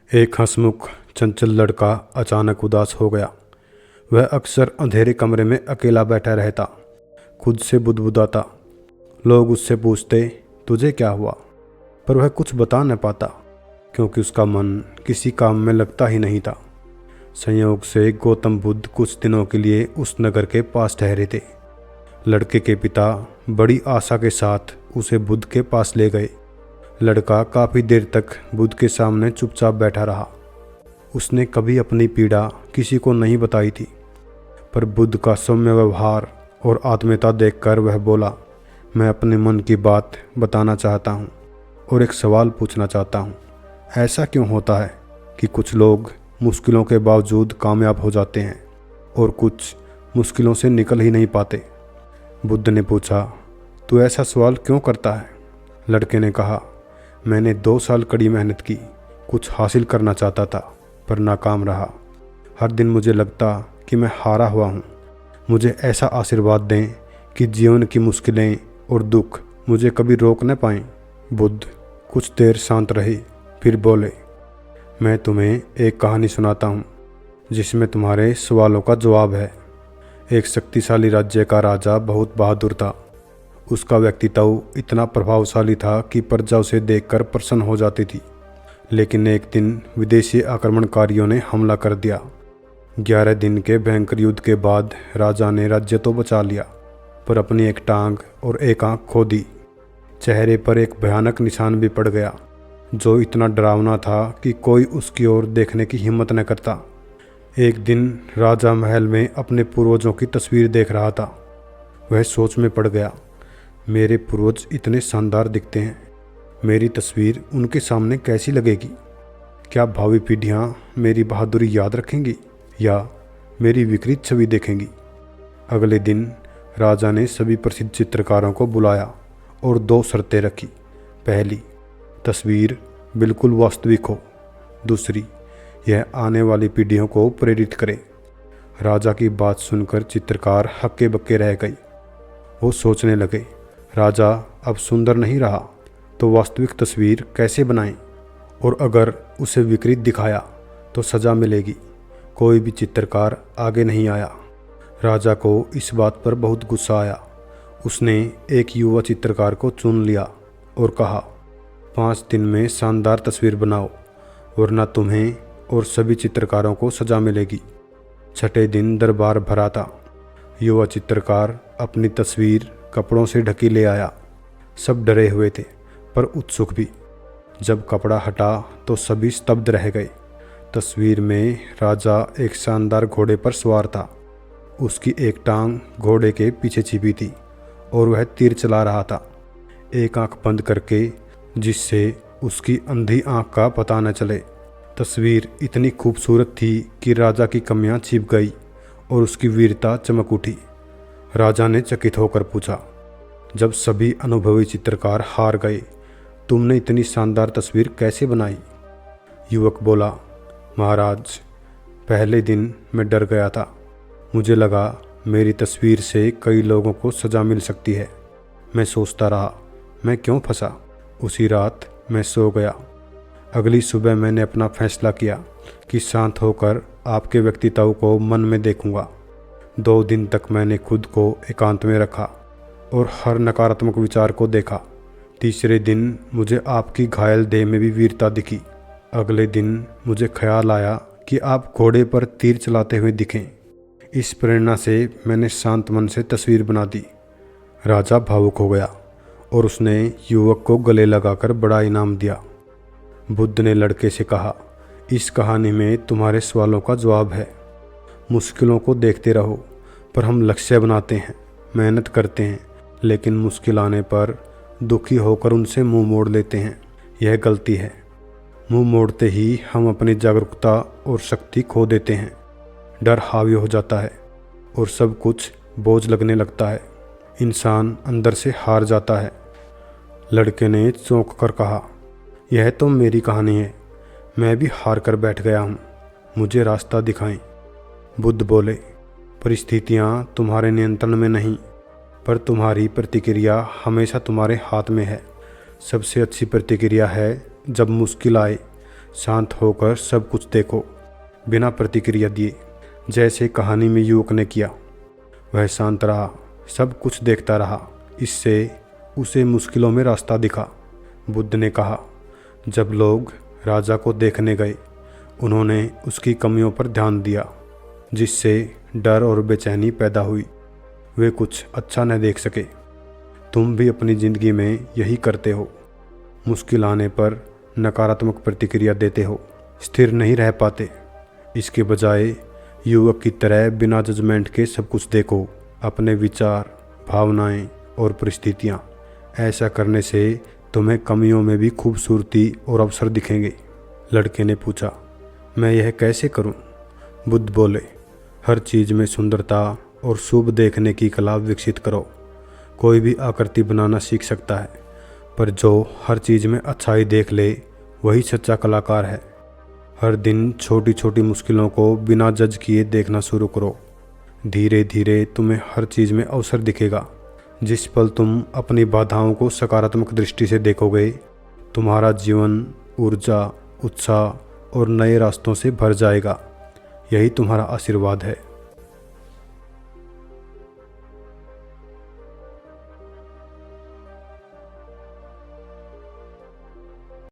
एक हंसमुख चंचल लड़का अचानक उदास हो गया। वह अक्सर अंधेरे कमरे में अकेला बैठा रहता, खुद से बुदबुदाता। लोग उससे पूछते, तुझे क्या हुआ? पर वह कुछ बता न पाता, क्योंकि उसका मन किसी काम में लगता ही नहीं था। संयोग से गौतम बुद्ध कुछ दिनों के लिए उस नगर के पास ठहरे थे। लड़के के पिता बड़ी आशा के साथ उसे बुद्ध के पास ले गए। लड़का काफ़ी देर तक बुद्ध के सामने चुपचाप बैठा रहा। उसने कभी अपनी पीड़ा किसी को नहीं बताई थी, पर बुद्ध का सौम्य व्यवहार और आत्मीयता देखकर वह बोला, मैं अपने मन की बात बताना चाहता हूँ और एक सवाल पूछना चाहता हूँ। ऐसा क्यों होता है कि कुछ लोग मुश्किलों के बावजूद कामयाब हो जाते हैं और कुछ मुश्किलों से निकल ही नहीं पाते? बुद्ध ने पूछा, तू ऐसा सवाल क्यों करता है? लड़के ने कहा, मैंने 2 साल कड़ी मेहनत की, कुछ हासिल करना चाहता था पर नाकाम रहा। हर दिन मुझे लगता कि मैं हारा हुआ हूँ। मुझे ऐसा आशीर्वाद दें कि जीवन की मुश्किलें और दुख मुझे कभी रोक न पाएं। बुद्ध कुछ देर शांत रहे, फिर बोले, मैं तुम्हें एक कहानी सुनाता हूँ जिसमें तुम्हारे सवालों का जवाब है। एक शक्तिशाली राज्य का राजा बहुत बहादुर था। उसका व्यक्तित्व इतना प्रभावशाली था कि प्रजा उसे देखकर प्रसन्न हो जाती थी। लेकिन एक दिन विदेशी आक्रमणकारियों ने हमला कर दिया। 11 दिन के भयंकर युद्ध के बाद राजा ने राज्य तो बचा लिया, पर अपनी एक टांग और एक आंख खो दी। चेहरे पर एक भयानक निशान भी पड़ गया, जो इतना डरावना था कि कोई उसकी ओर देखने की हिम्मत न करता। एक दिन राजा महल में अपने पूर्वजों की तस्वीर देख रहा था। वह सोच में पड़ गया, मेरे पूर्वज इतने शानदार दिखते हैं, मेरी तस्वीर उनके सामने कैसी लगेगी? क्या भावी पीढ़ियाँ मेरी बहादुरी याद रखेंगी या मेरी विकृत छवि देखेंगी? अगले दिन राजा ने सभी प्रसिद्ध चित्रकारों को बुलाया और 2 शर्तें रखी। पहली, तस्वीर बिल्कुल वास्तविक हो। दूसरी, यह आने वाली पीढ़ियों को प्रेरित करे। राजा की बात सुनकर चित्रकार हक्के बक्के रह गए। वो सोचने लगे, राजा अब सुंदर नहीं रहा तो वास्तविक तस्वीर कैसे बनाएं? और अगर उसे विकृत दिखाया तो सज़ा मिलेगी। कोई भी चित्रकार आगे नहीं आया। राजा को इस बात पर बहुत गुस्सा आया। उसने एक युवा चित्रकार को चुन लिया और कहा, 5 दिन में शानदार तस्वीर बनाओ, वरना तुम्हें और सभी चित्रकारों को सज़ा मिलेगी। 6ठे दिन दरबार भरा था। युवा चित्रकार अपनी तस्वीर कपड़ों से ढकी ले आया। सब डरे हुए थे, पर उत्सुक भी। जब कपड़ा हटा तो सभी स्तब्ध रह गए। तस्वीर में राजा एक शानदार घोड़े पर सवार था। उसकी एक टांग घोड़े के पीछे छिपी थी और वह तीर चला रहा था, एक आंख बंद करके, जिससे उसकी अंधी आंख का पता न चले। तस्वीर इतनी खूबसूरत थी कि राजा की कमियां छिप गई और उसकी वीरता चमक उठी। राजा ने चकित होकर पूछा, जब सभी अनुभवी चित्रकार हार गए, तुमने इतनी शानदार तस्वीर कैसे बनाई? युवक बोला, महाराज, पहले दिन मैं डर गया था। मुझे लगा मेरी तस्वीर से कई लोगों को सज़ा मिल सकती है। मैं सोचता रहा, मैं क्यों फंसा? उसी रात मैं सो गया। अगली सुबह मैंने अपना फैसला किया कि शांत होकर आपके व्यक्तित्व को मन में देखूंगा। 2 दिन तक मैंने खुद को एकांत में रखा और हर नकारात्मक विचार को देखा। तीसरे दिन मुझे आपकी घायल देह में भी वीरता दिखी। अगले दिन मुझे ख्याल आया कि आप घोड़े पर तीर चलाते हुए दिखें। इस प्रेरणा से मैंने शांत मन से तस्वीर बना दी। राजा भावुक हो गया और उसने युवक को गले लगाकर बड़ा इनाम दिया। बुद्ध ने लड़के से कहा, इस कहानी में तुम्हारे सवालों का जवाब है। मुश्किलों को देखते रहो, पर हम लक्ष्य बनाते हैं, मेहनत करते हैं, लेकिन मुश्किल आने पर दुखी होकर उनसे मुंह मोड़ लेते हैं। यह गलती है। मुंह मोड़ते ही हम अपनी जागरूकता और शक्ति खो देते हैं। डर हावी हो जाता है और सब कुछ बोझ लगने लगता है। इंसान अंदर से हार जाता है। लड़के ने चौंक कर कहा, यह तो मेरी कहानी है। मैं भी हार कर बैठ गया हूँ, मुझे रास्ता दिखाएं। बुद्ध बोले, परिस्थितियाँ तुम्हारे नियंत्रण में नहीं, पर तुम्हारी प्रतिक्रिया हमेशा तुम्हारे हाथ में है। सबसे अच्छी प्रतिक्रिया है जब मुश्किल आए, शांत होकर सब कुछ देखो, बिना प्रतिक्रिया दिए, जैसे कहानी में युवक ने किया। वह शांत रहा, सब कुछ देखता रहा। इससे उसे मुश्किलों में रास्ता दिखा। बुद्ध ने कहा, जब लोग राजा को देखने गए, उन्होंने उसकी कमियों पर ध्यान दिया, जिससे डर और बेचैनी पैदा हुई। वे कुछ अच्छा न देख सके। तुम भी अपनी ज़िंदगी में यही करते हो। मुश्किल आने पर नकारात्मक प्रतिक्रिया देते हो, स्थिर नहीं रह पाते। इसके बजाय युवक की तरह बिना जजमेंट के सब कुछ देखो, अपने विचार, भावनाएं और परिस्थितियां। ऐसा करने से तुम्हें कमियों में भी खूबसूरती और अवसर दिखेंगे। लड़के ने पूछा, मैं यह कैसे करूं? बुद्ध बोले, हर चीज़ में सुंदरता और शुभ देखने की कला विकसित करो। कोई भी आकृति बनाना सीख सकता है, पर जो हर चीज़ में अच्छाई देख ले वही सच्चा कलाकार है। हर दिन छोटी छोटी मुश्किलों को बिना जज किए देखना शुरू करो। धीरे धीरे तुम्हें हर चीज़ में अवसर दिखेगा। जिस पल तुम अपनी बाधाओं को सकारात्मक दृष्टि से देखोगे, तुम्हारा जीवन ऊर्जा, उत्साह और नए रास्तों से भर जाएगा। यही तुम्हारा आशीर्वाद है।